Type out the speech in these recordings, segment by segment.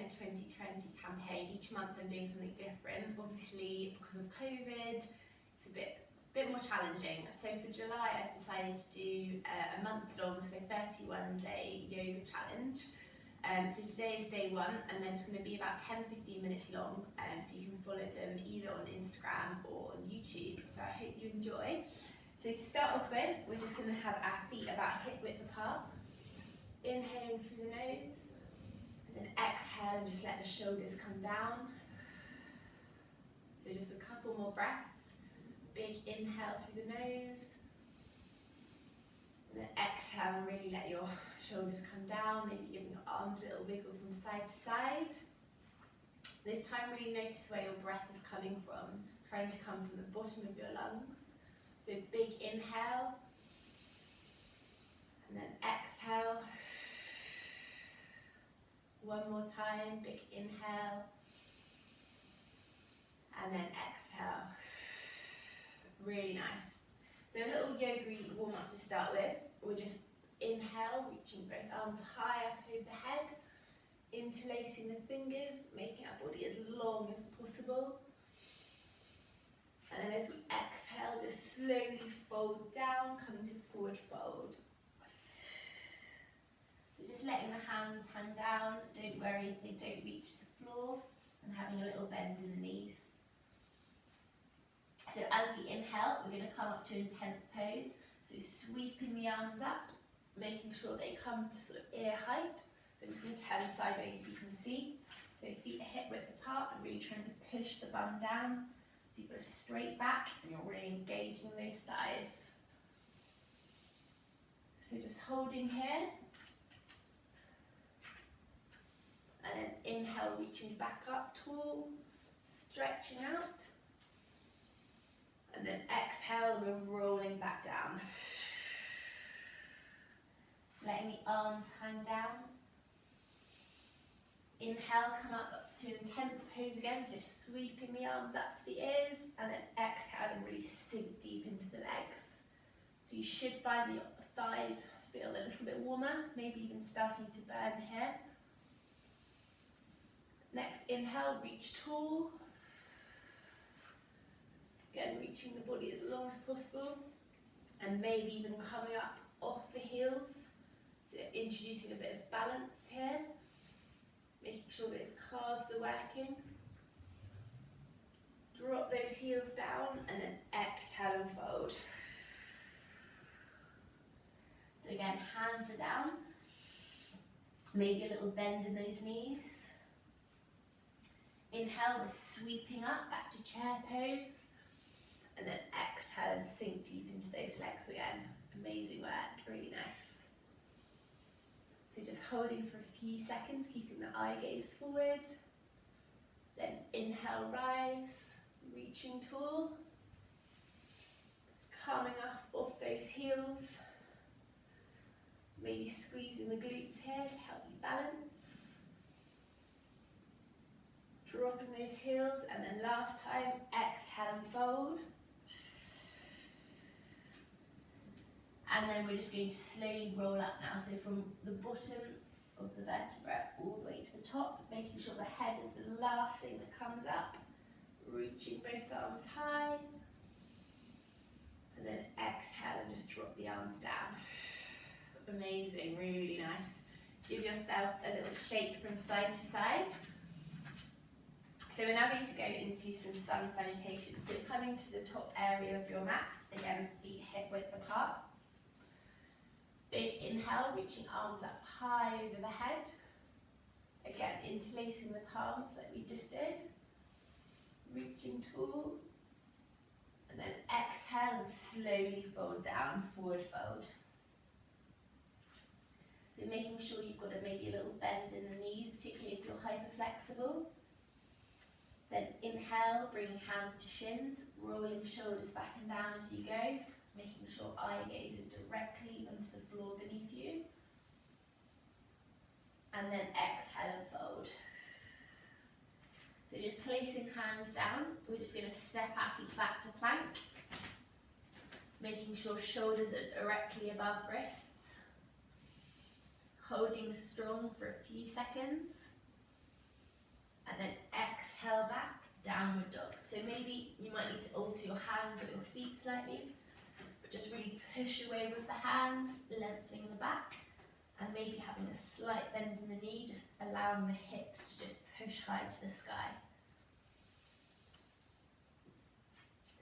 Marina 2020 campaign. Each month I'm doing something different. Obviously, because of COVID, it's a bit more challenging. So for July, I've decided to do a month-long, so 31-day yoga challenge. So today is day one, and they're just going to be about 10-15 minutes long, so you can follow them either on Instagram or on YouTube. So I hope you enjoy. So to start off with, we're just going to have our feet about hip width apart. Inhaling through the nose, and then exhale and just let the shoulders come down. So just a couple more breaths. Big inhale through the nose, and then exhale and really let your shoulders come down, maybe giving your arms a little wiggle from side to side. This time really notice where your breath is coming from, trying to come from the bottom of your lungs. So big inhale, and then exhale. One more time, big inhale, and then exhale. Really nice. So a little yoga warm up to start with. We'll just inhale, reaching both arms high up over the head, interlacing the fingers, making our body as long as possible. And then as we exhale, just slowly fold down, coming to forward fold. So just letting the hands hang down, don't worry if they don't reach the floor, and having a little bend in the knees. So as we inhale, we're going to come up to intense pose. So sweeping the arms up, making sure they come to sort of ear height. I'm just going to turn sideways so you can see. So feet are hip width apart and really trying to push the bum down. So you've got a straight back and you're really engaging those thighs. So just holding here. And then inhale, reaching back up tall, stretching out. And then exhale, and we're rolling back down. Letting the arms hang down. Inhale, come up to intense pose again, so sweeping the arms up to the ears, and then exhale and really sink deep into the legs. So you should find the thighs feel a little bit warmer, maybe even starting to burn here. Next inhale, reach tall. Again, reaching the body as long as possible, and maybe even coming up off the heels. So introducing a bit of balance here, making sure those calves are working. Drop those heels down, and then exhale and fold. So again, hands are down. Maybe a little bend in those knees. Inhale, we're sweeping up back to chair pose. And then exhale and sink deep into those legs again. Amazing work, really nice. So just holding for a few seconds, keeping the eye gaze forward. Then inhale, rise, reaching tall. Coming up off those heels. Maybe squeezing the glutes here to help you balance. Dropping those heels, and then last time, exhale and fold. And then we're just going to slowly roll up now. So from the bottom of the vertebra all the way to the top, making sure the head is the last thing that comes up. Reaching both arms high. And then exhale and just drop the arms down. Amazing, really nice. Give yourself a little shake from side to side. So we're now going to go into some sun salutations. So coming to the top area of your mat, again, feet hip width apart. Big inhale, reaching arms up high over the head. Again, interlacing the palms like we just did. Reaching tall. And then exhale and slowly fold down, forward fold. So making sure you've got maybe a little bend in the knees, particularly if you're hyperflexible. Then inhale, bringing hands to shins, rolling shoulders back and down as you go, making sure eye gaze is directly onto the floor beneath you. And then exhale and fold. So just placing hands down, we're just going to step our feet back to plank, making sure shoulders are directly above wrists, holding strong for a few seconds. And then exhale back, downward dog. So maybe you might need to alter your hands or your feet slightly, but just really push away with the hands, lengthening the back, and maybe having a slight bend in the knee, just allowing the hips to just push high to the sky.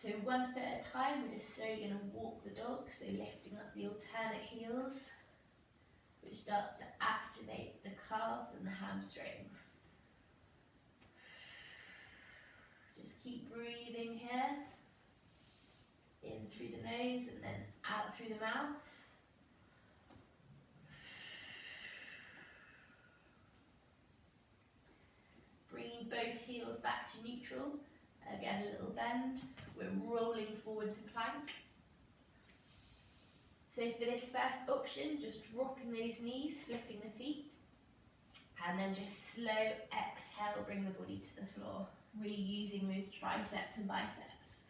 So one foot at a time, we're just slowly going to walk the dog, so lifting up the alternate heels, which starts to activate the calves and the hamstrings. Just keep breathing here, in through the nose and then out through the mouth. Bringing both heels back to neutral. Again, a little bend. We're rolling forward to plank. So for this first option, just dropping those knees, flipping the feet, and then just slow exhale, bring the body to the floor. Really using those triceps and biceps.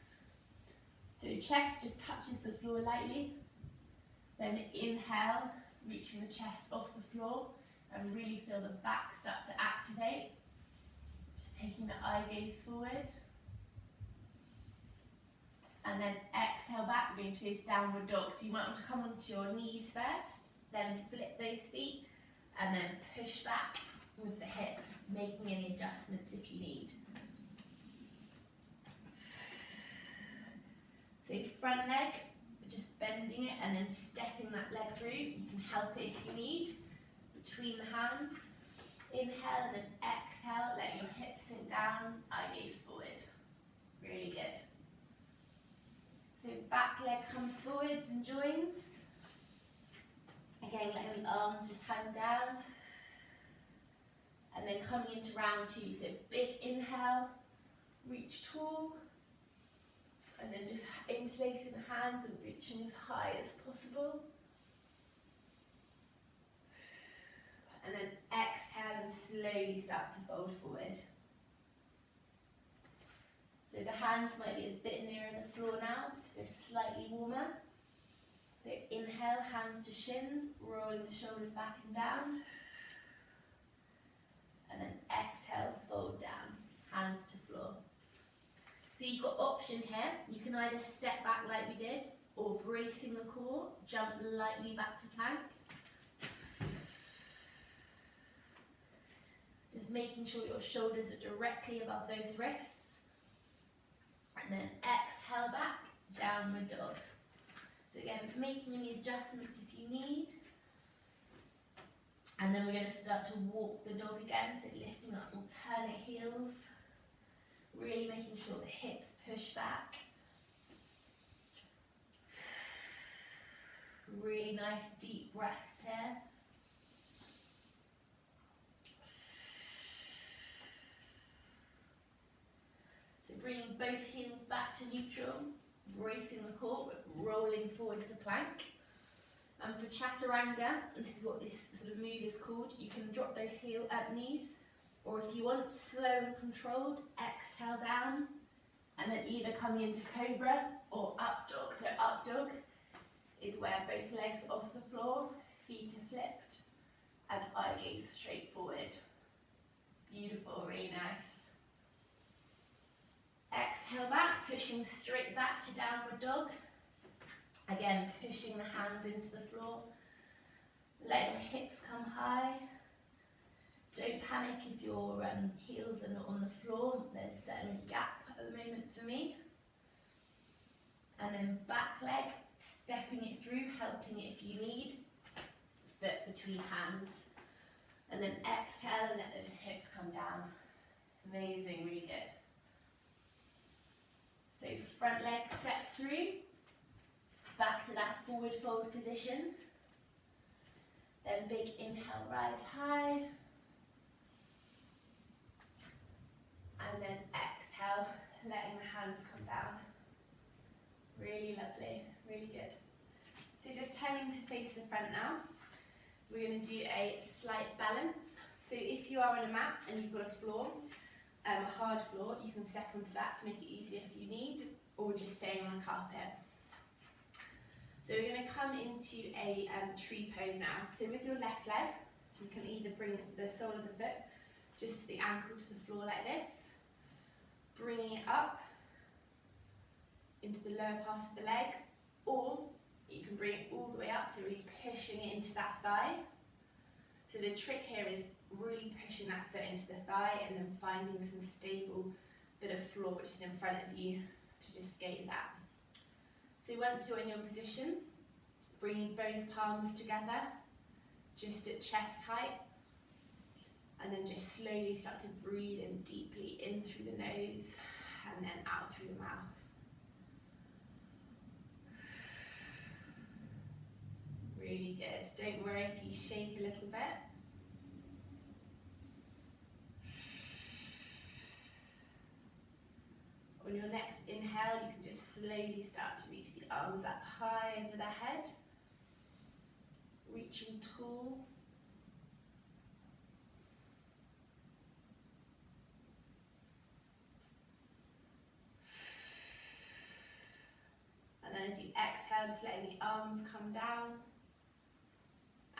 So chest just touches the floor lightly. Then inhale, reaching the chest off the floor, and really feel the back start to activate. Just taking the eye gaze forward. And then exhale back, bring to those downward dog. So you might want to come onto your knees first, then flip those feet, and then push back with the hips, making any adjustments if you need. So front leg, just bending it and then stepping that leg through. You can help it if you need, between the hands. Inhale and then exhale, let your hips sink down, eye gaze forward. Really good. So back leg comes forwards and joins. Again, letting the arms just hang down. And then coming into round two, so big inhale, reach tall. And then just interlacing the hands and reaching as high as possible. And then exhale and slowly start to fold forward. So the hands might be a bit nearer the floor now, so slightly warmer. So inhale, hands to shins, rolling the shoulders back and down. And then exhale, fold down, hands to floor. So you've got option here. You can either step back like we did, or bracing the core, jump lightly back to plank. Just making sure your shoulders are directly above those wrists. And then exhale back, downward dog. So again, making any adjustments if you need. And then we're going to start to walk the dog again, so lifting up alternate heels. Really making sure the hips push back. Really nice deep breaths here. So bringing both heels back to neutral, bracing the core, but rolling forward to plank. And for chaturanga, this is what this sort of move is called. You can drop those knees, or if you want, slow and controlled, exhale down, and then either coming into cobra or up dog. So up dog is where both legs are off the floor, feet are flipped, and eye gaze straight forward. Beautiful, really nice. Exhale back, pushing straight back to downward dog. Again, pushing the hands into the floor, letting the hips come high. Don't panic if your heels are not on the floor. There's certainly a gap at the moment for me. And then back leg, stepping it through, helping it if you need. Foot between hands. And then exhale and let those hips come down. Amazing, really good. So front leg steps through. Back to that forward fold position. Then big inhale, rise high. And then exhale, letting the hands come down. Really lovely, really good. So just turning to face the front now. We're going to do a slight balance. So if you are on a mat and you've got a floor, a hard floor, you can step onto that to make it easier if you need, or just staying on carpet. So we're going to come into a tree pose now. So with your left leg, you can either bring the sole of the foot just the ankle to the floor like this, bringing it up into the lower part of the leg, or you can bring it all the way up, so really pushing it into that thigh. So the trick here is really pushing that foot into the thigh and then finding some stable bit of floor just in front of you to just gaze at. So once you're in your position, bringing both palms together, just at chest height, and then just slowly start to breathe in deeply in through the nose and then out through the mouth. Really good. Don't worry if you shake a little bit. On your next inhale, you can just slowly start to reach the arms up high over the head, reaching tall. And then as you exhale, just letting the arms come down,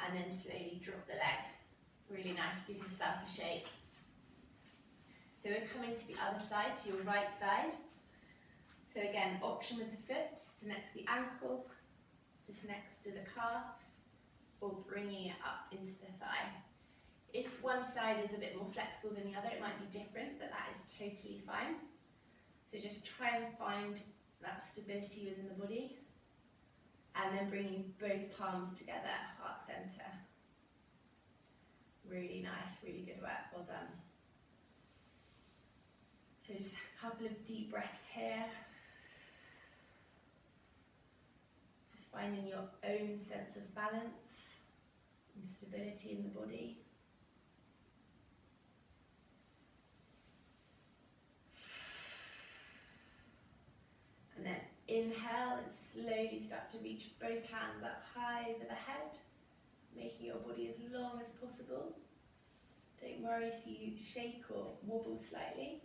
and then slowly drop the leg. Really nice, give yourself a shake. So we're coming to the other side, to your right side. So again, option with the foot, just next to the ankle, just next to the calf, or bringing it up into the thigh. If one side is a bit more flexible than the other, it might be different, but that is totally fine. So just try and find that stability within the body, and then bringing both palms together, heart center. Really nice, really good work, well done. So just a couple of deep breaths here. Just finding your own sense of balance and stability in the body. And then inhale and slowly start to reach both hands up high over the head, making your body as long as possible. Don't worry if you shake or wobble slightly.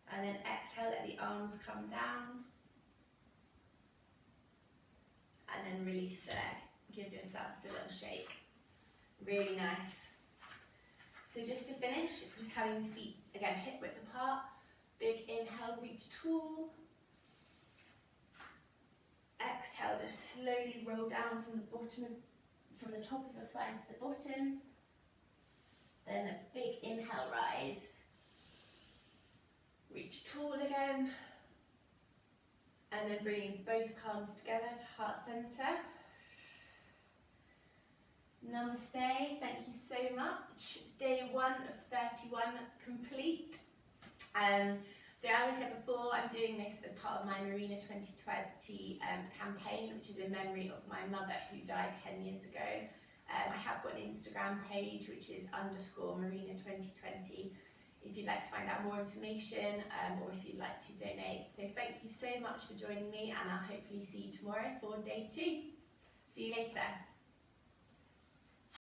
And then exhale, let the arms come down. And then release the leg. Give yourself a little shake. Really nice. So just to finish, just having the feet, again, hip width apart. Big inhale, reach tall. Exhale, just slowly roll down from the bottom, from the top of your spine to the bottom. Then a big inhale, rise. Reach tall again. And then bringing both palms together to heart center. Namaste, thank you so much. Day 1 of 31 complete. So as I said before, I'm doing this as part of my Marina2020 campaign, which is in memory of my mother who died 10 years ago. I have got an Instagram page, which is _Marina2020, if you'd like to find out more information, or if you'd like to donate. So thank you so much for joining me, and I'll hopefully see you tomorrow for day 2. See you later.